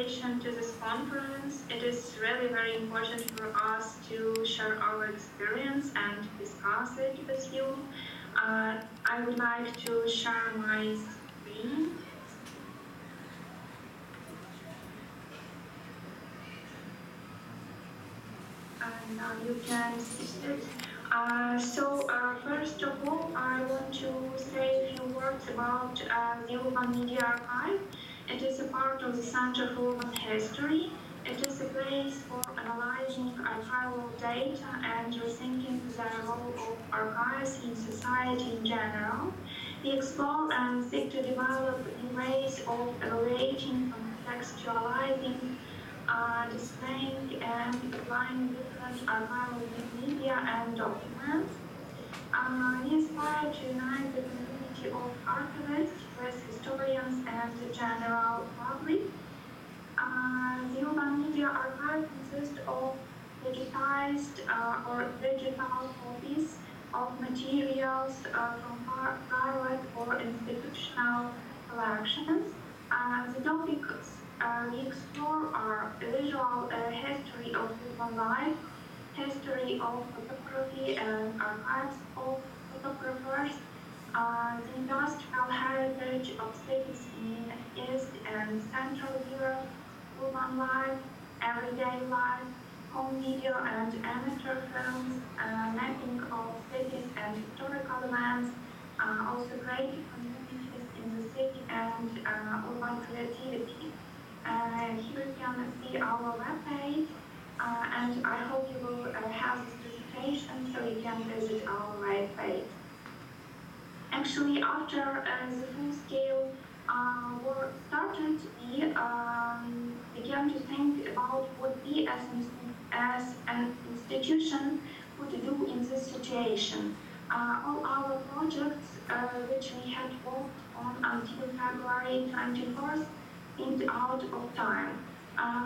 invitation to this conference. It is really very important for us to share our experience and discuss it with you. I would like to share my screen. Now you can see it. First of all, I want to say a few words about the Urban Media Archive. It is a part of the Center for Urban History. It is a place for analyzing archival data and rethinking the role of archives in society in general. We explore and seek to develop new ways of evaluating, contextualizing, displaying and applying different archival media and documents. We aspire to unite the community of archivists with historians and the general public. The Urban Media Archive consists of digitized or digital copies of materials from private or institutional collections. The topics we explore are visual history of human life, history of photography and archives of photographers, the industrial heritage of cities in East and Central Europe, urban life, everyday life, home video and amateur films, mapping of cities and historical events, also creative communities in the city and urban creativity. Here you can see our webpage, and I hope you will have this presentation so you can visit our webpage. Actually, after the full-scale war started, we began to think about what we as an institution would do in this situation. All our projects, which we had worked on until February 24th, seemed out of time.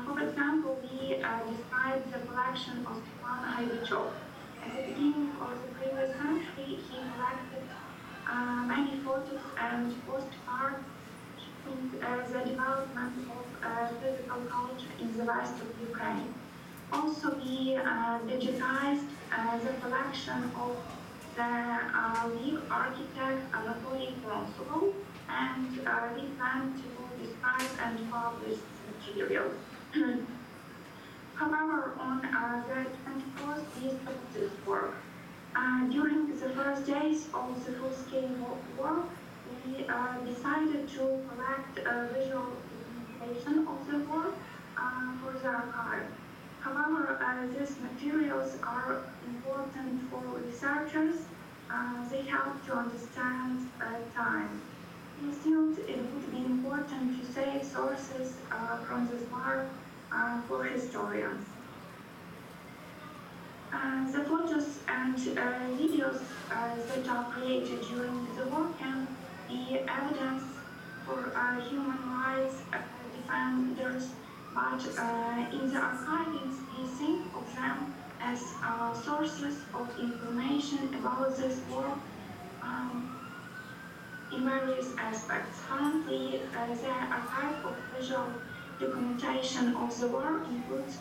For example, we described the collection of Buchmann Faculty. At the beginning of the previous century, he collected many photos and postcards showing the development of physical culture in the west of Ukraine. Also, we digitized the collection of the Lviv architect Anastasiya Kholyavka, and we plan to describe and publish materials. However, on the 24th, we stopped this work. During the first days of the full-scale war, we decided to collect visual documentation of the war for the archive. However, these materials are important for researchers. They help to understand time. We assumed it would be important to save sources from this war for historians. The photos and videos that are created during the war can be evidence for human rights defenders, but in the archives we think of them as sources of information about this war in various aspects. Currently, the archive of visual documentation of the war includes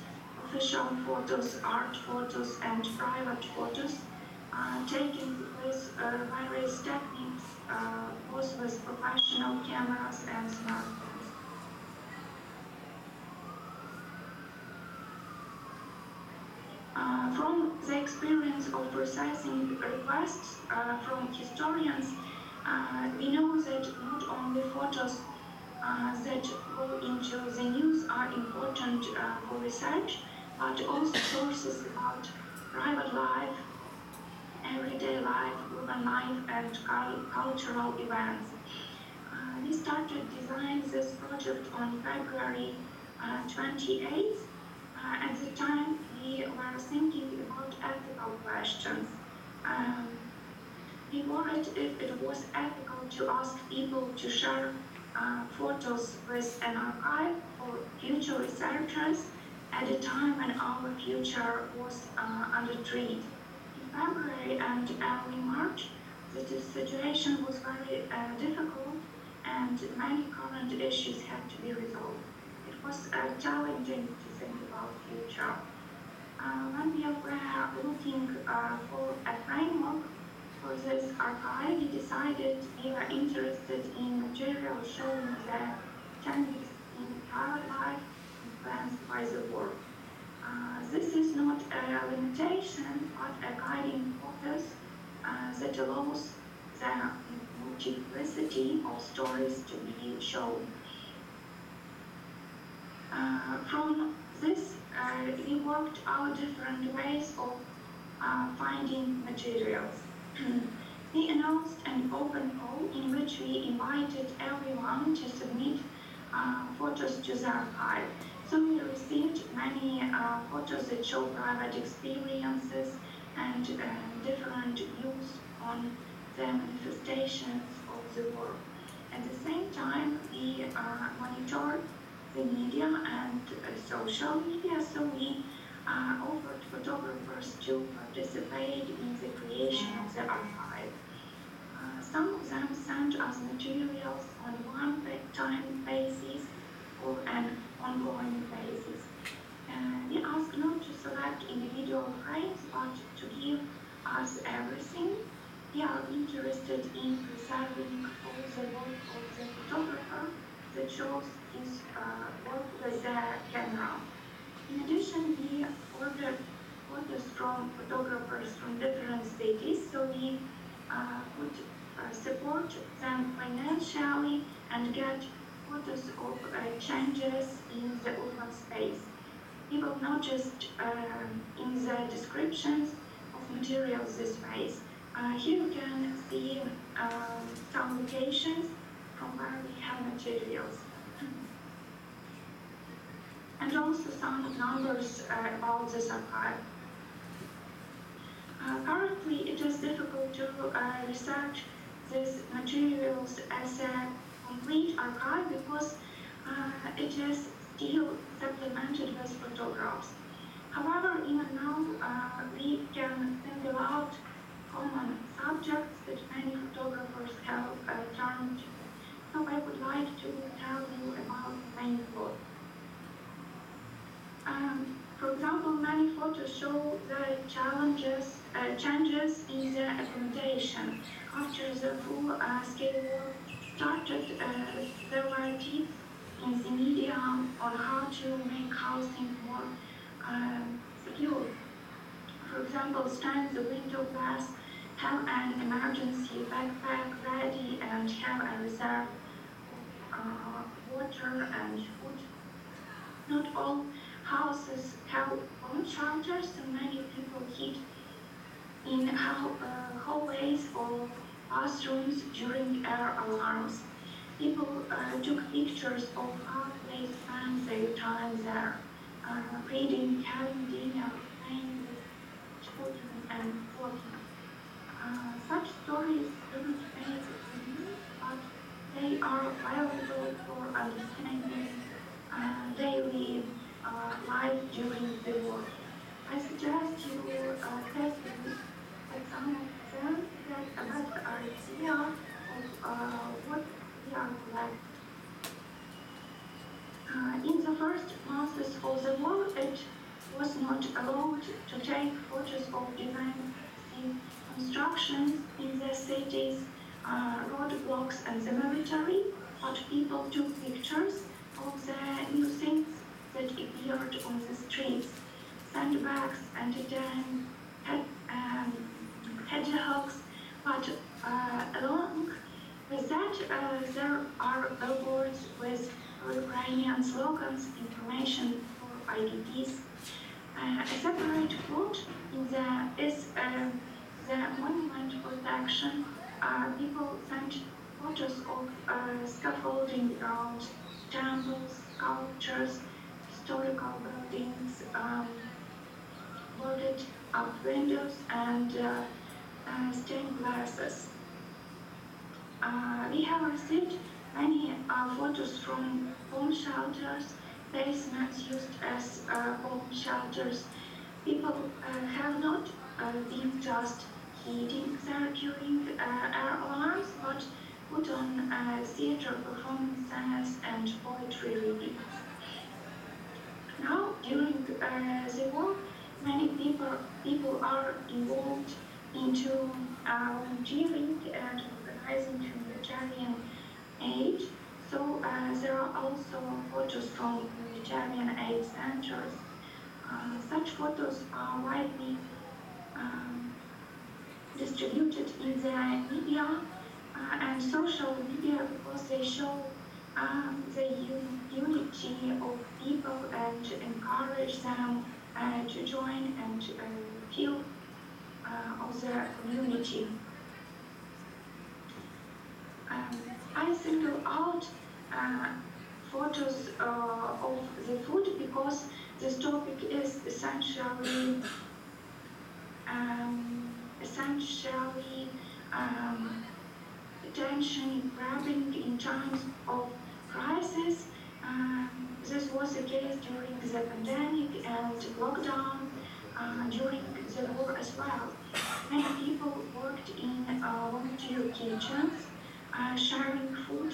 official photos, art photos, and private photos taken with various techniques, both with professional cameras and smartphones. From the experience of processing requests from historians, we know that not only photos that go into the news are important for research, but also sources about private life, everyday life, urban life, and cultural events. We started designing this project on February 28th. At the time, we were thinking about ethical questions. We worried if it was ethical to ask people to share photos with an archive for future researchers at a time when our future was under threat. In February and early March, the situation was very difficult and many current issues had to be resolved. It was challenging to think about future. When we were looking for a framework for this archive, we decided we were interested in material showing the changes in private life influenced by the war. This is not a limitation, but a guiding focus that allows the multiplicity of stories to be shown. From this, we worked out different ways of finding materials. We announced an open call in which we invited everyone to submit photos to the archive. So we received many photos that show private experiences and different views on the manifestations of the war. At the same time, we monitored the media and social media, so we offered photographers to participate in the creation of the archive. Some of them sent us materials on one-time basis or an ongoing basis. We asked not to select individual frames, but to give us everything. We are interested in preserving all the work of the photographer that shows his work with the camera. In addition, we ordered photos from photographers from different cities, so we could support them financially and get photos of changes in the urban space. We will not just in the descriptions of materials this way. Here you can see some locations from where we have materials. And also some numbers about this archive. Currently, it is difficult to research these materials as a complete archive because it is still supplemented with photographs. However, even now, we can single out common subjects that many photographers have turned to. So I would like to tell you about the main plot. For example, many photos show the changes in the accommodation. After the full-scale war started, there were tips in the media on how to make housing more secure. For example, stand the window glass, have an emergency backpack ready, and have a reserve of water and food. Not all houses have bomb shelters, so many people hid in hallways or bathrooms during air alarms. People took pictures of how they spent their time there, reading, having dinner, playing with children, and working. Such stories don't make news, but they are valuable for understanding daily life during the war. I suggest you test with some of them get a better idea of what we are like. In the first months of the war, it was not allowed to take photos of defensive constructions in the cities, roadblocks, and the military, but people took pictures of the new things that appeared on the streets, sandbags and then hedgehogs, but along with that there are billboards with Ukrainian slogans, information for IDPs. A separate plot is the monument protection. People sent photos of scaffolding around temples, sculptures, historical buildings, boarded up windows, and stained glasses. We have received many photos from bomb shelters, basements used as bomb shelters. People have not been just heating there during air alarms, but put on theater performances and poetry readings. the war, many people are involved into volunteering and organizing humanitarian aid. So there are also photos from humanitarian aid centers. Such photos are widely distributed in the media and social media because they show the unity of people and encourage them to join and feel of the community. I single out photos of the food because this topic is essentially attention-grabbing in times of crisis. This was the case during the pandemic and lockdown, during the war as well. Many people worked in volunteer kitchens, sharing food,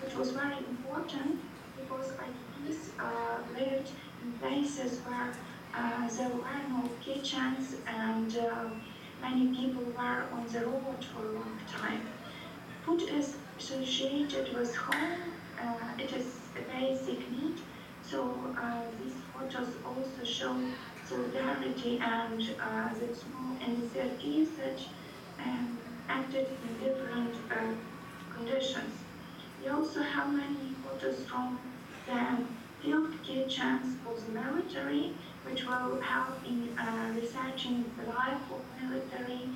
which was very important because IDPs lived in places where there were no kitchens and many people were on the road for a long time. Food is associated with home, it is a basic need, so these photos also show solidarity and the small initiatives that acted in different conditions. We also have many photos from the field kitchens of the military, which will help in researching the life of military.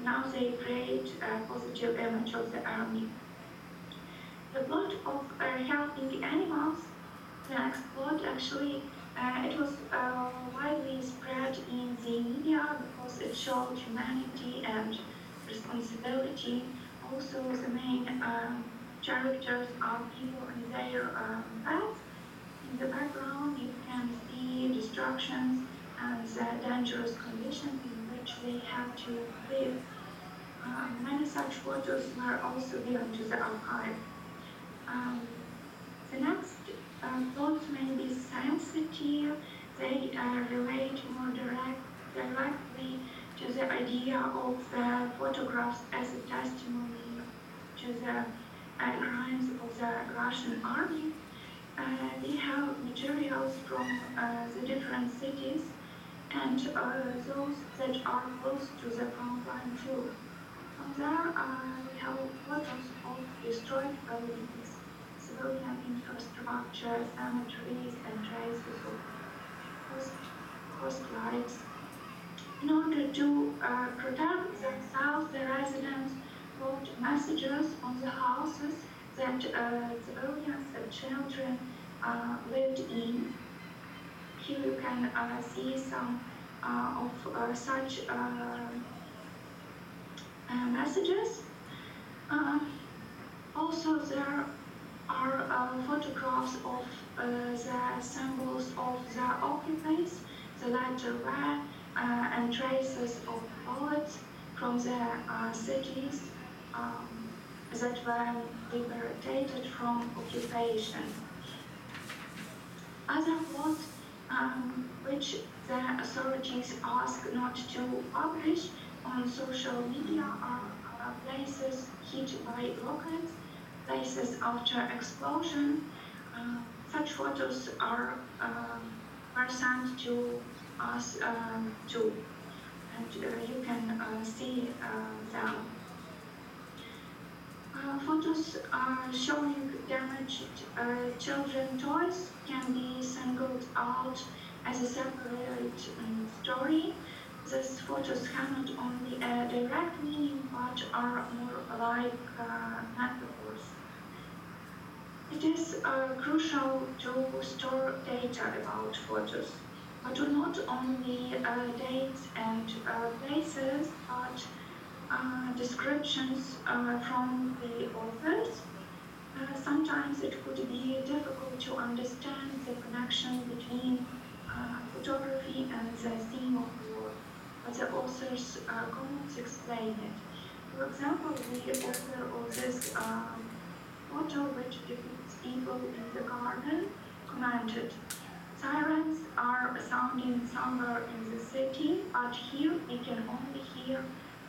Now they create a positive image of the army. The plot of helping animals, the next plot actually, it was widely spread in the media because it showed humanity and responsibility. Also, the main characters are people in their pets. In the background, you can see destructions and the dangerous conditions in which they have to live. Many such photos were also given to the archive. The next plots may be sensitive. They relate more directly to the idea of the photographs as a testimony to the crimes of the Russian army. We have materials from the different cities and those that are close to the front line too. From there, we have photos of destroyed buildings, civilian infrastructure, cemeteries, and traces of hostiles. In order to protect themselves, the residents wrote messages on the houses that civilians and children lived in. Here you can see some of such messages. Also, there are photographs of the symbols of the occupants, the letter Y, and traces of bullets from the cities that were liberated from occupation. Other plots which the authorities ask not to publish on social media are places hit by rockets, places after explosion. Such photos are sent to us too, and you can see them. Photos showing damaged children toys can be singled out as a separate story. These photos have not only a direct meaning, but are more like metaphors. It is crucial to store data about photos, but not only dates and places, but descriptions from the authors. Sometimes it could be difficult to understand the connection between photography and the theme of the work, but the author's comments explain it. For example, the author of this photo, which depicts people in the garden, commented, Sirens are sounding somewhere in the city, but here we can only hear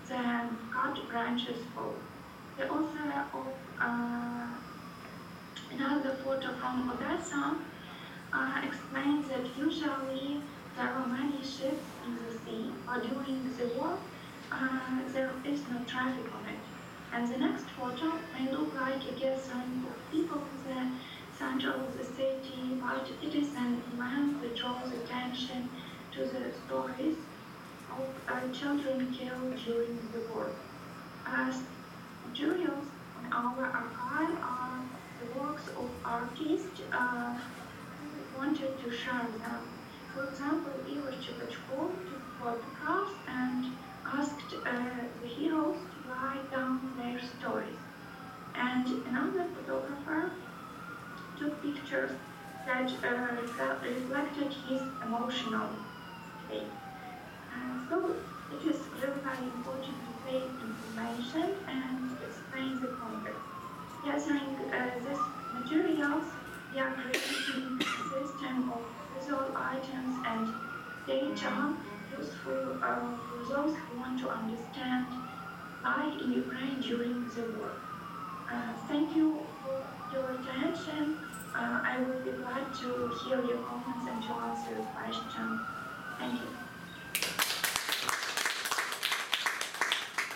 the cut branches fall. The author of another photo from Odessa explains that usually there are many ships in the sea, but during the war there is no traffic on it. And the next photo may look like a gathering of people in the center of the city, but it is an event that draws attention to the stories of children killed during the war. Materials on our archive are the works of artists who wanted to share them. For example, Igor Chepachkov took photographs and asked the heroes to write down their stories. And another photographer took pictures that reflected his emotional state. So it is really very important to take information and explain the context. Gathering these materials, we are creating a system of visual items and data useful for those who want to understand life in Ukraine during the war. Thank you for your attention. I will be glad to hear your comments and to answer your questions. Thank you.